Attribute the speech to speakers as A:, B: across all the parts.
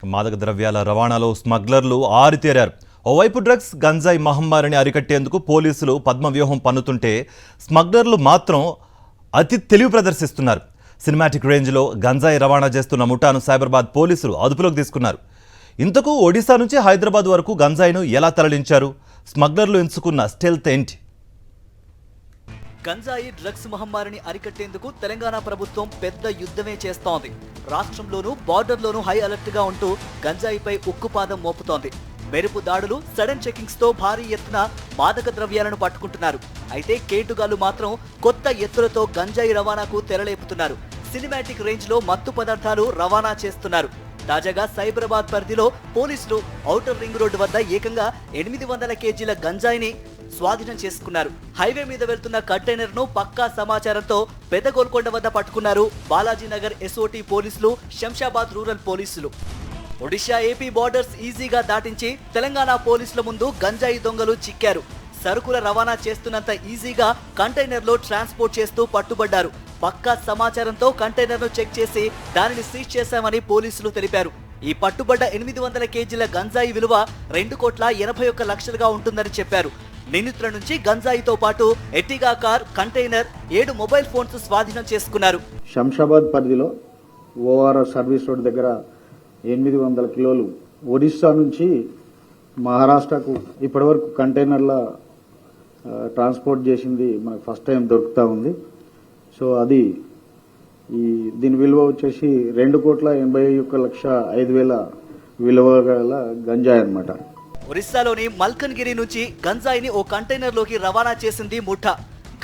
A: మాదక ద్రవ్యాల రవాణాలో స్మగ్లర్లు ఆరితేరారు. ఓవైపు డ్రగ్స్ గంజాయి మహమ్మారిని అరికట్టేందుకు పోలీసులు పద్మవ్యూహం పన్నుతుంటే స్మగ్లర్లు మాత్రం అతి తెలివి ప్రదర్శిస్తున్నారు. సినిమాటిక్ రేంజ్లో గంజాయి రవాణా చేస్తున్న ముఠాను సైబరాబాద్ పోలీసులు అదుపులోకి తీసుకున్నారు. ఇంతకు ఒడిశా నుంచి హైదరాబాద్ వరకు గంజాయిను ఎలా తరలించారు? స్మగ్లర్లు ఎంచుకున్న స్టెల్త్ ఏంటి?
B: గంజాయి డ్రగ్స్ మహమ్మారిని అరికట్టేందుకు తెలంగాణ ప్రభుత్వం పెద్ద యుద్ధమే చేస్తోంది. రాష్ట్రంలోనూ బార్డర్లోనూ హై అలర్ట్ గా ఉంటూ గంజాయిపై ఉక్కుపాదం మోపుతోంది. మెరుపు దాడులు, సడన్ చెకింగ్స్ తో భారీ ఎత్తున మాదక ద్రవ్యాలను పట్టుకుంటున్నారు. అయితే కేటుగాళ్లు మాత్రం కొత్త ఎత్తులతో గంజాయి రవాణాకు తెరలేపుతున్నారు. సినిమాటిక్ రేంజ్ లో మత్తు పదార్థాలు రవాణా చేస్తున్నారు. తాజాగా సైబరాబాద్ పరిధిలో పోలీసులు ఔటర్ రింగ్ రోడ్డు వద్ద ఏకంగా 800 కేజీల గంజాయిని స్వాధీనం చేసుకున్నారు. హైవే మీద వెళ్తున్న కంటైనర్ ను పక్కా సమాచారంతో పెద్దగోల్కొండ వద్ద పట్టుకున్నారు బాలాజీనగర్ ఎస్ఓటీ పోలీసులు, శంషాబాద్ రూరల్ పోలీసులు. ఒడిశా ఏపీ బార్డర్స్ ఈజీగా దాటించి తెలంగాణ పోలీసుల ముందు గంజాయి దొంగలు చిక్కారు. సరుకుల రవాణా చేస్తున్నంత ఈజీగా కంటైనర్లో ట్రాన్స్పోర్ట్ చేస్తూ పట్టుబడ్డారు. పక్కా సమాచారంతో కంటైనర్ ను చెక్ చేసి దానిని సీజ్ చేశామని పోలీసులు తెలిపారు. ఈ పట్టుబడ్డ 800 కేజీల గంజాయి విలువ 2,81,00,000గా ఉంటుందని చెప్పారు. నిందితుల నుంచి గంజాయితో పాటు Ertiga car, container, 7 mobile phones స్వాధీనం చేసుకున్నారు.
C: శంషాబాద్ పరిధిలో ఓఆర్ఆర్ సర్వీస్ రోడ్ దగ్గర 800 కిలోలు ఒడిశా నుంచి మహారాష్ట్రకు ఇప్పటివరకు కంటైనర్ల ట్రాన్స్పోర్ట్ చేసింది మనకు ఫస్ట్ టైం దొరుకుతూ ఉంది. సో అది దీని విలువ వచ్చేసి 2,81,05,000 విలువ గల గంజాయి అన్నమాట.
B: ఒరిస్సాలోని మల్కన్గిరి నుంచి గంజాయిని ఓ కంటైనర్లోకి రవాణా చేసింది ముఠా.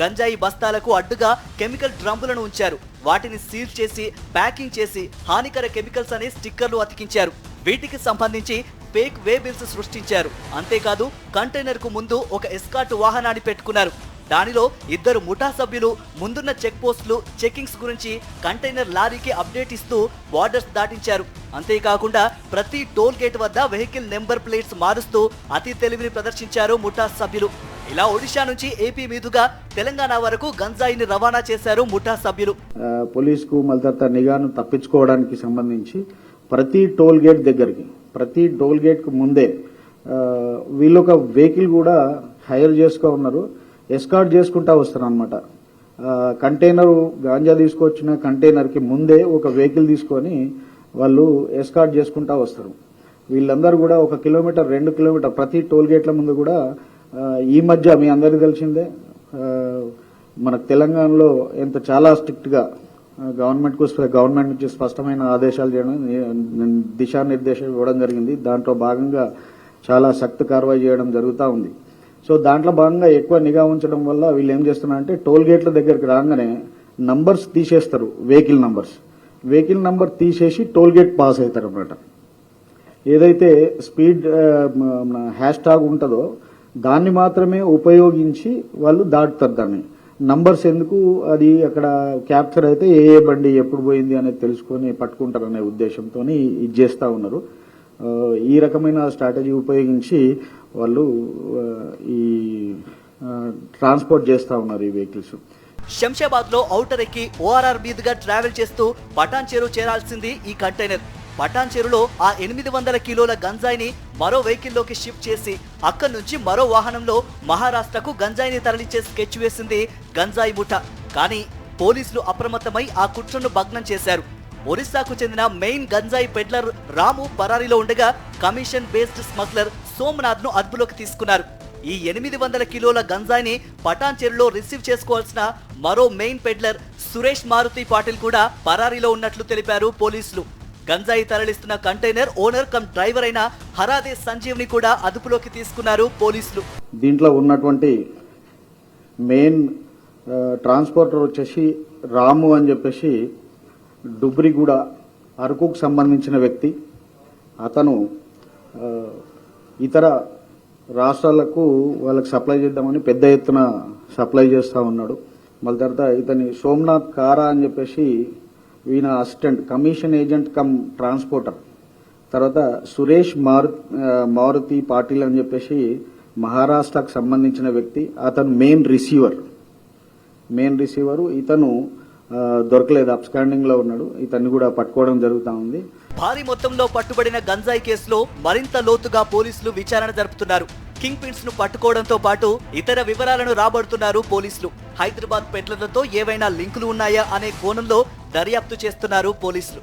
B: గంజాయి బస్తాలకు అడ్డుగా కెమికల్ డ్రమ్ములను ఉంచారు. వాటిని సీల్ చేసి ప్యాకింగ్ చేసి హానికర కెమికల్స్ అనే స్టిక్కర్లు అతికించారు. వీటికి సంబంధించి ఫేక్ వే బిల్స్ సృష్టించారు. అంతేకాదు కంటైనర్ కు ముందు ఒక ఎస్కార్ట్ వాహనాన్ని పెట్టుకున్నారు. దానిలో 2 ముఠా సభ్యులు ముందున్న చెక్ పోస్టులు, చెకింగ్స్ గురించి కంటైనర్ లారీకి అప్డేట్ ఇస్తూ బార్డర్స్ దాటించారు. అంతేకాకుండా ప్రతి టోల్ గేట్ వద్ద వెహికల్ నెంబర్ ప్లేట్స్ మారుస్తూ అతి తెలివిని ప్రదర్శించారు ముఠా సభ్యులు. ఇలా ఒడిశా నుంచి ఏపీ మీదుగా తెలంగాణ వరకు గంజాయిని రవాణా చేశారు ముఠా సభ్యులు.
C: పోలీసుకు మళ్ళీ తర్వాత నిఘాను తప్పించుకోవడానికి సంబంధించి ప్రతి టోల్ గేట్ కు ముందే వీళ్ళు ఒక వెహికల్ కూడా హైర్ చేసుకో ఉన్నారు. ఎస్కార్ట్ చేసుకుంటా వస్తారు అనమాట. కంటైనర్ గాంజా తీసుకొచ్చిన కంటైనర్ కి ముందే ఒక వెహికల్ తీసుకొని వాళ్ళు ఎస్కార్ట్ చేసుకుంటా వస్తారు. వీళ్ళందరూ కూడా 1 కిలోమీటర్ 2 కిలోమీటర్ ప్రతి టోల్ గేట్ల ముందు కూడా ఈ మధ్య మీ అందరికీ తెలిసిందే మన తెలంగాణలో ఎంత చాలా స్ట్రిక్ట్ గా గవర్నమెంట్ నుంచి స్పష్టమైన ఆదేశాలు చేయడం, దిశానిర్దేశం ఇవ్వడం జరిగింది. దాంట్లో భాగంగా చాలా సక్త కార్యవాహి చేయడం జరుగుతూ ఉంది. సో దాంట్లో భాగంగా ఎక్కువ నిఘా ఉంచడం వల్ల వీళ్ళు ఏం చేస్తున్నారంటే టోల్ గేట్ల దగ్గరికి రాగానే నంబర్స్ తీసేస్తారు. వెహికల్ నంబర్ తీసేసి టోల్ గేట్ పాస్ అవుతారు అన్నమాట. ఏదైతే స్పీడ్ హ్యాష్ ట్యాగ్ ఉంటుందో దాన్ని మాత్రమే ఉపయోగించి వాళ్ళు దాటుతారు. దాన్ని నంబర్స్ ఎందుకు, అది అక్కడ క్యాప్చర్ అయితే ఏ బండి ఎప్పుడు పోయింది అనేది తెలుసుకొని పట్టుకుంటారనే ఉద్దేశంతో ఇది చేస్తూ ఉన్నారు. ఈ రకమైన స్ట్రాటజీ ఉపయోగించి వాళ్ళు ఈ ట్రాన్స్పోర్ట్ చేస్తూ ఉన్నారు ఈ వెహికల్స్.
B: శంషాబాద్ లో ఔటర్ ఎక్కి ఓఆర్ఆర్ మీదుగా ట్రావెల్ చేస్తూ పటాన్ చెరు చేరాల్సింది ఈ కంటైనర్. పటాన్ చెరులో ఆ 800 కిలోల గంజాయిని మరో వెహికల్లోకి షిఫ్ట్ చేసి అక్కడి నుంచి మరో వాహనంలో మహారాష్ట్రకు గంజాయిని తరలించే స్కెచ్ వేసింది గంజాయి ముఠా. కానీ పోలీసులు అప్రమత్తమై ఆ కుట్రను భగ్నం చేశారు. ఒరిస్సాకు చెందిన మెయిన్ గంజాయి పెడ్లర్ రాము పరారీలో ఉండగా కమిషన్ బేస్డ్ స్మగ్లర్ సోమనాథ్ ను అదుపులోకి తీసుకున్నారు. ఈ 800 కిలోల గంజాయిని పటాన్ చెరులో రిసీవ్ చేసుకోవాల్సిన మరో మెయిన్ పెడ్లర్ సురేష్ మారుతి పాటిల్ కూడా పరారీలో ఉన్నట్లు తెలిపారు పోలీసులు. గంజాయి తరలిస్తున్న కంటైనర్ ఓనర్ కమ్ డ్రైవర్ అయిన హరాదే సంజీవ్ని కూడా అదుపులోకి తీసుకున్నారు పోలీసులు.
C: దీంట్లో ఉన్నటువంటి మెయిన్ ట్రాన్స్పోర్టర్ వచ్చేసి రాము అని చెప్పేసి డుబ్రిగూడ అరకుకు సంబంధించిన వ్యక్తి. అతను ఇతర రాష్ట్రాలకు వాళ్ళకి సప్లై చేద్దామని పెద్ద ఎత్తున సప్లై చేస్తూ ఉన్నాడు. మళ్ళీ తర్వాత ఇతని సోమనాథ్ కారా అని చెప్పేసి ఈయన assistant commission agent come transporter. తర్వాత సురేష్ మారుతి పాటిల్ అని చెప్పేసి మహారాష్ట్రకు సంబంధించిన వ్యక్తి. అతను మెయిన్ రిసీవరు. ఇతను దొరకలేదు, అబ్స్కాండింగ్ లో ఉన్నాడు. ఇతన్ని కూడా పట్టుకోవడం జరుగుతూ ఉంది.
B: భారీ మొత్తంలో పట్టుబడిన గంజాయి కేసులో మరింత లోతుగా పోలీసులు విచారణ జరుపుతున్నారు. కింగ్ పిన్స్ ను పట్టుకోవడంతో పాటు ఇతర వివరాలను రాబడుతున్నారు పోలీసులు. హైదరాబాద్ పెట్లర్లతో ఏవైనా లింకులు ఉన్నాయా అనే కోణంలో దర్యాప్తు చేస్తున్నారు పోలీసులు.